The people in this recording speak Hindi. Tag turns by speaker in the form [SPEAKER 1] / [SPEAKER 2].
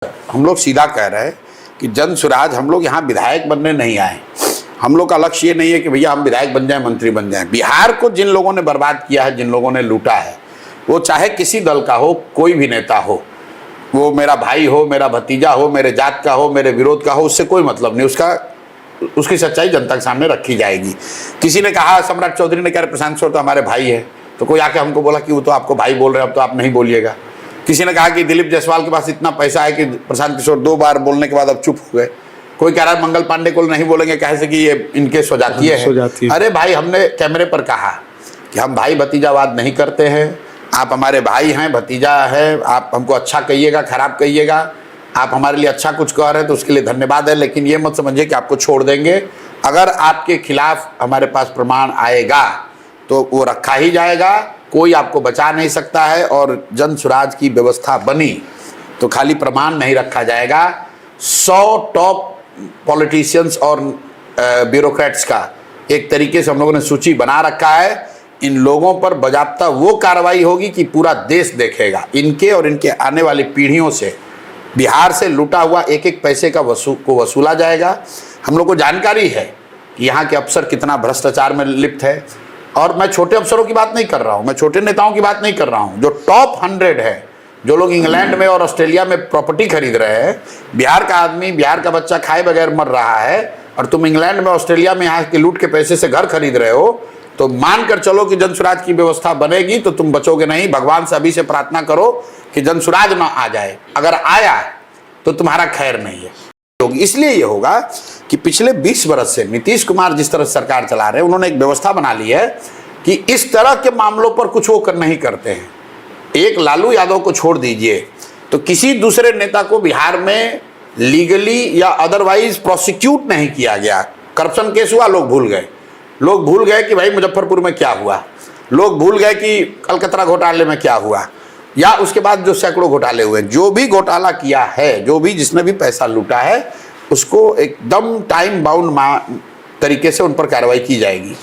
[SPEAKER 1] हम लोग सीधा कह रहे हैं कि जन स्वराज हम लोग यहाँ विधायक बनने नहीं आए। हम लोग का लक्ष्य ये नहीं है कि भैया हम विधायक बन जाएं, मंत्री बन जाएं। बिहार को जिन लोगों ने बर्बाद किया है, जिन लोगों ने लूटा है, वो चाहे किसी दल का हो, कोई भी नेता हो, वो मेरा भाई हो, मेरा भतीजा हो, मेरे जात का हो, मेरे विरोध का हो, उससे कोई मतलब नहीं। उसकी सच्चाई जनता के सामने रखी जाएगी। किसी ने कहा, सम्राट चौधरी ने कहा प्रशांत किशोर तो हमारे भाई है, तो कोई आके हमको बोला कि वो तो आपको भाई बोल रहे हैं, अब तो आप नहीं बोलिएगा। किसी ने कहा कि दिलीप जायसवाल के पास इतना पैसा है कि प्रशांत किशोर 2 बार बोलने के बाद अब चुप हो गए। कोई कह रहा है मंगल पांडे को नहीं बोलेंगे, कैसे कि ये इनके स्वजातीय है। अरे भाई, हमने कैमरे पर कहा कि हम भाई भतीजावाद नहीं करते हैं। आप हमारे भाई हैं, भतीजा है, आप हमको अच्छा कहिएगा, खराब कहिएगा। आप हमारे लिए अच्छा कुछ कह रहे हैं तो उसके लिए धन्यवाद है, लेकिन ये मत समझिए कि आपको छोड़ देंगे। अगर आपके खिलाफ हमारे पास प्रमाण आएगा तो वो रखा ही जाएगा, कोई आपको बचा नहीं सकता है। और जन स्वराज की व्यवस्था बनी तो खाली प्रमाण नहीं रखा जाएगा, 100 टॉप पॉलिटिशियंस और ब्यूरोक्रेट्स का एक तरीके से हम लोगों ने सूची बना रखा है। इन लोगों पर बाजाप्ता वो कार्रवाई होगी कि पूरा देश देखेगा। इनके और इनके आने वाली पीढ़ियों से बिहार से लूटा हुआ एक एक पैसे का वसूला जाएगा। हम लोग को जानकारी है कि यहाँ के अफसर कितना भ्रष्टाचार में लिप्त है। और मैं छोटे अफसरों की बात नहीं कर रहा हूँ, मैं छोटे नेताओं की बात नहीं कर रहा हूँ। जो टॉप 100 है, जो लोग इंग्लैंड में और ऑस्ट्रेलिया में प्रॉपर्टी खरीद रहे हैं, बिहार का आदमी, बिहार का बच्चा खाए बगैर मर रहा है, और तुम इंग्लैंड में ऑस्ट्रेलिया में यहाँ के लूट के पैसे से घर खरीद रहे हो, तो मान कर चलो कि जन स्वराज की व्यवस्था बनेगी तो तुम बचोगे नहीं। भगवान से अभी से प्रार्थना करो कि जन स्वराज ना आ जाए। अगर आया तो तुम्हारा खैर नहीं है। इसलिए ये होगा कि पिछले 20 वर्ष से नीतीश कुमार जिस तरह सरकार चला रहे हैं, उन्होंने एक व्यवस्था बना ली है कि इस तरह के मामलों पर कुछ वो नहीं करते हैं। एक लालू यादव को छोड़ दीजिए तो किसी दूसरे नेता को बिहार में लीगली या अदरवाइज प्रोसिक्यूट नहीं किया गया। करप्शन केस हुआ, लोग भूल गए। लोग भूल गए कि भाई मुजफ्फरपुर में क्या हुआ, लोग भूल गए कि कलकत्ता घोटाले में क्या हुआ, या उसके बाद जो सैकड़ों घोटाले हुए। जो भी घोटाला किया है, जो भी जिसने भी पैसा लूटा है, उसको एकदम टाइम बाउंड तरीके से उन पर कार्रवाई की जाएगी।